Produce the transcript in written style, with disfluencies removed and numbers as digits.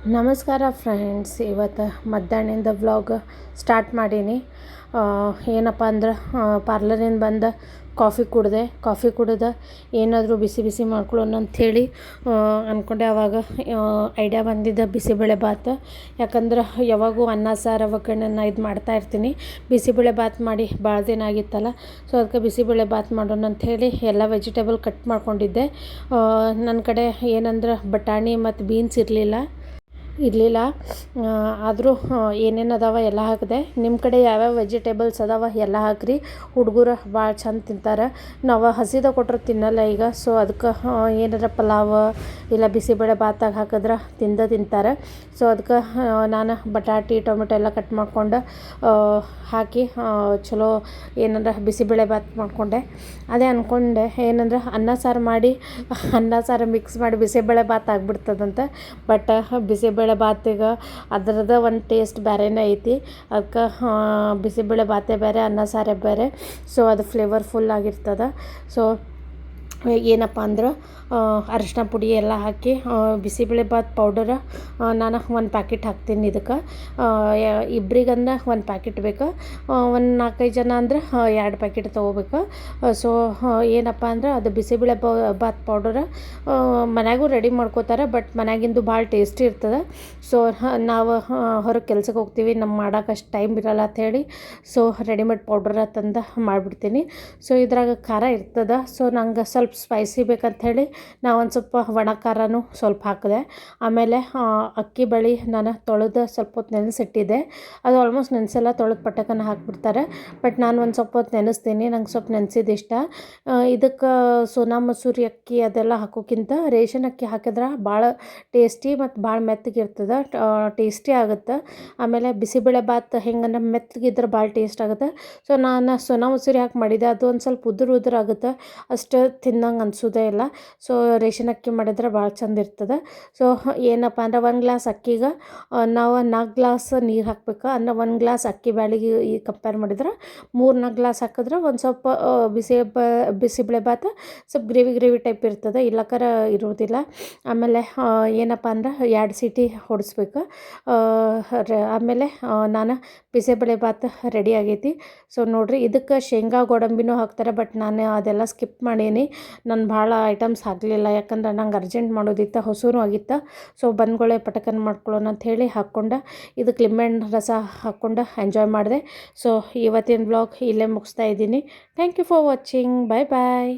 ನಮಸ್ಕಾರ ಫ್ರೆಂಡ್ಸ್. ಇವತ್ತು ಮಧ್ಯಾಹ್ನದಿಂದ ವ್ಲಾಗ್ ಸ್ಟಾರ್ಟ್ ಮಾಡೀನಿ. ಏನಪ್ಪ ಅಂದ್ರೆ ಪಾರ್ಲರಿಂದ ಬಂದು ಕಾಫಿ ಕುಡಿದು ಏನಾದರೂ ಬಿಸಿ ಬಿಸಿ ಮಾಡ್ಕೊಳ್ಳೋಣ ಅಂಥೇಳಿ ಅಂದ್ಕೊಂಡೆ. ಆವಾಗ ಐಡಿಯಾ ಬಂದಿದ್ದ ಬಿಸಿಬೇಳೆ ಬಾತ್. ಯಾಕಂದ್ರೆ ಯಾವಾಗೂ ಅನ್ನ ಸಾರು ಒಗ್ಗರಣೆ ಇದು ಮಾಡ್ತಾಯಿರ್ತೀನಿ. ಬಿಸಿಬೇಳೆ ಬಾತ್ ಮಾಡಿ ಭಾಳ ದಿನ ಆಗಿತ್ತಲ್ಲ, ಸೊ ಅದಕ್ಕೆ ಬಿಸಿಬೇಳೆ ಬಾತ್ ಮಾಡೋಣ ಅಂಥೇಳಿ ಎಲ್ಲ ವೆಜಿಟೇಬಲ್ ಕಟ್ ಮಾಡ್ಕೊಂಡಿದ್ದೆ. ನನ್ನ ಕಡೆ ಏನಂದ್ರೆ ಬಟಾಣಿ ಮತ್ತು ಬೀನ್ಸ್ ಇರಲಿಲ್ಲ. ಆದರೂ ಏನೇನು ಅದಾವ ಎಲ್ಲ ಹಾಕಿದೆ. ನಿಮ್ಮ ಕಡೆ ಯಾವ್ಯಾವ ವೆಜಿಟೇಬಲ್ಸ್ ಅದಾವ ಎಲ್ಲ ಹಾಕಿರಿ. ಹುಡುಗರು ಭಾಳ ಚಂದ ತಿಂತಾರೆ. ನಾವು ಹಸಿದ ಕೊಟ್ಟರೆ ತಿನ್ನಲ್ಲ ಈಗ. ಸೊ ಅದಕ್ಕೆ ಏನಾರ ಪಲಾವ್ ಇಲ್ಲ ಬಿಸಿಬೇಳೆ ಬಾತಾಗ ಹಾಕಿದ್ರೆ ತಿಂತಾರೆ. ಸೊ ಅದಕ್ಕೆ ನಾನು ಬಟಾಟಿ ಟೊಮೆಟೊ ಎಲ್ಲ ಕಟ್ ಮಾಡ್ಕೊಂಡು ಹಾಕಿ ಚಲೋ ಏನಾರ ಬಿಸಿಬೇಳೆ ಬಾತ್ ಮಾಡಿಕೊಂಡೆ. ಅದೇ ಅಂದ್ಕೊಂಡೆ ಏನಂದ್ರೆ ಅನ್ನ ಸಾರು ಮಿಕ್ಸ್ ಮಾಡಿ ಬಿಸಿಬೇಳೆ ಬಾತ್ ಆಗಿಬಿಡ್ತದಂತೆ. ಬಟ್ ಬಿಸಿಬೇಳೆ ಬಾತಿಗೆ ಅದರದ್ದು ಒಂದು ಟೇಸ್ಟ್ ಬೇರೆನೇ ಐತಿ. ಅದಕ್ಕೆ ಬಿಸಿಬೇಳೆ ಬಾತೇ ಬೇರೆ, ಅನ್ನ ಸಾರೇ ಬೇರೆ. ಸೊ ಅದು ಫ್ಲೇವರ್ಫುಲ್ ಆಗಿರ್ತದೆ. ಸೊ ಏನಪ್ಪ ಅಂದ್ರೆ ಅರಿಶಿನ ಪುಡಿ ಎಲ್ಲ ಹಾಕಿ ಬಿಸಿಬೇಳೆ ಬಾತ್ ಪೌಡರ ನಾನು ಒಂದು ಪ್ಯಾಕೆಟ್ ಹಾಕ್ತೀನಿ. ಇದಕ್ಕೆ ಇಬ್ಬರಿಗಂದ್ರೆ ಒಂದು ಪ್ಯಾಕೆಟ್ ಬೇಕು. ಒಂದು 4-5 ಜನ ಅಂದ್ರೆ 2 ಪ್ಯಾಕೆಟ್ ತೊಗೋಬೇಕು. ಸೊ ಏನಪ್ಪ ಅಂದ್ರೆ ಅದು ಬಿಸಿಬೇಳೆ ಬಾತ್ ಪೌಡರ ಮನ್ಯಾಗೂ ರೆಡಿ ಮಾಡ್ಕೋತಾರೆ. ಬಟ್ ಮನ್ಯಾಗಿಂದು ಭಾಳ ಟೇಸ್ಟಿ ಇರ್ತದೆ. ಸೊ ನಾವು ಹೊರಗೆ ಕೆಲ್ಸಕ್ಕೆ ಹೋಗ್ತೀವಿ, ನಮ್ಗೆ ಮಾಡೋಕೆ ಅಷ್ಟು ಟೈಮ್ ಇರಲ್ಲ ಅಂಥೇಳಿ ಸೊ ರೆಡಿಮೇಡ್ ಪೌಡರ ತಂದು ಮಾಡಿಬಿಡ್ತೀನಿ. ಸೊ ಇದ್ರಾಗ ಖಾರ ಇರ್ತದೆ. ಸೊ ನಂಗೆ ಸ್ವಲ್ಪ ಸ್ಪೈಸಿ ಬೇಕಂಥೇಳಿ ನಾವು ಒಂದು ಸ್ವಲ್ಪ ಒಣ ಖಾರನೂ ಸ್ವಲ್ಪ ಹಾಕಿದೆ. ಆಮೇಲೆ ಅಕ್ಕಿ ಬೇಳೆ ನಾನು ತೊಳೆದು ಸ್ವಲ್ಪ ಹೊತ್ತು ನೆನೆಸಿಟ್ಟಿದ್ದೆ. ಅದು ಆಲ್ಮೋಸ್ಟ್ ನೆನೆಸಲ್ಲ, ತೊಳೆದು ಪಟಕನ ಹಾಕಿಬಿಡ್ತಾರೆ. ಬಟ್ ನಾನು ಒಂದು ಸ್ವಲ್ಪ ಹೊತ್ತು ನೆನೆಸ್ತೀನಿ, ನಂಗೆ ಸ್ವಲ್ಪ ನೆನೆಸಿದ್ದು ಇಷ್ಟ. ಇದಕ್ಕೆ ಸೋನಾ ಮಸೂರಿ ಅಕ್ಕಿ ಅದೆಲ್ಲ ಹಾಕೋಕ್ಕಿಂತ ರೇಷನ್ ಅಕ್ಕಿ ಹಾಕಿದ್ರೆ ಭಾಳ ಟೇಸ್ಟಿ ಮತ್ತು ಭಾಳ ಮೆತ್ತಗಿರ್ತದೆ, ಟೇಸ್ಟಿ ಆಗುತ್ತೆ. ಆಮೇಲೆ ಬಿಸಿಬೇಳೆ ಬಾತ್ ಹೆಂಗಂದ್ರೆ ಮೆತ್ತಗಿದ್ರೆ ಭಾಳ ಟೇಸ್ಟ್ ಆಗುತ್ತೆ. ಸೊ ನಾನು ಸೋನಾ ಮಸೂರಿ ಹಾಕಿ ಮಾಡಿದ್ದೆ, ಅದು ಒಂದು ಸ್ವಲ್ಪ ಉದುರು ಆಗುತ್ತೆ, ಅಷ್ಟು ತಿನ್ನಂಗೆ ಅನಿಸೋದೇ ಇಲ್ಲ. ಸೊ ರೇಷನ್ ಅಕ್ಕಿ ಮಾಡಿದ್ರೆ ಭಾಳ ಚಂದ ಇರ್ತದೆ. ಸೊ ಏನಪ್ಪ ಅಂದ್ರೆ 1 ಗ್ಲಾಸ್ ಅಕ್ಕಿಗೆ ನಾವು 4 ಗ್ಲಾಸ್ ನೀರು ಹಾಕ್ಬೇಕು. ಅಂದ್ರೆ 1 ಗ್ಲಾಸ್ ಅಕ್ಕಿ ಬ್ಯಾಳಿಗೆ ಈ ಕಂಪೇರ್ ಮಾಡಿದ್ರೆ 3-4 ಗ್ಲಾಸ್ ಹಾಕಿದ್ರೆ ಒಂದು ಸ್ವಲ್ಪ ಬಿಸಿಬೇಳೆ ಬಾತ್ ಸ್ವಲ್ಪ ಗ್ರೇವಿ ಟೈಪ್ ಇರ್ತದೆ, ಇಲ್ಲಕರ ಇರೋದಿಲ್ಲ. ಆಮೇಲೆ ಏನಪ್ಪ ಅಂದ್ರೆ 2 ಸೀಟಿ ಹೊಡಿಸ್ಬೇಕು. ಆಮೇಲೆ ನಾನು ಬಿಸಿಬೇಳೆ ಬಾತ್ ರೆಡಿ ಆಗೈತಿ. ಸೊ ನೋಡಿರಿ, ಇದಕ್ಕೆ ಶೇಂಗಾ ಗೋಡಂಬಿನೂ ಹಾಕ್ತಾರೆ. ಬಟ್ ನಾನು ಅದೆಲ್ಲ ಸ್ಕಿಪ್ ಮಾಡೀನಿ. ನಾನು ಭಾಳ ಐಟಮ್ಸ್ ಹಾಕಲಿಲ್ಲ, ಯಾಕಂದ್ರೆ ನಂಗೆ ಅರ್ಜೆಂಟ್ ಮಾಡೋದಿತ್ತು, ಹೊಸೂರು ಆಗಿತ್ತು. ಸೊ ಬಂದ್ಗಳೇ ಪಟಕನ್ ಮಾಡ್ಕೊಳ್ಳೋಣ ಅಂಥೇಳಿ ಹಾಕ್ಕೊಂಡು ಇದಕ್ಕೆ ಲಿಂಬೆಹಣ್ಣು ರಸ ಹಾಕ್ಕೊಂಡು ಎಂಜಾಯ್ ಮಾಡಿದೆ. ಸೊ ಇವತ್ತಿನ ವ್ಲಾಗ್ ಇಲ್ಲೇ ಮುಗಿಸ್ತಾ ಇದ್ದೀನಿ. Thank you for watching. Bye bye.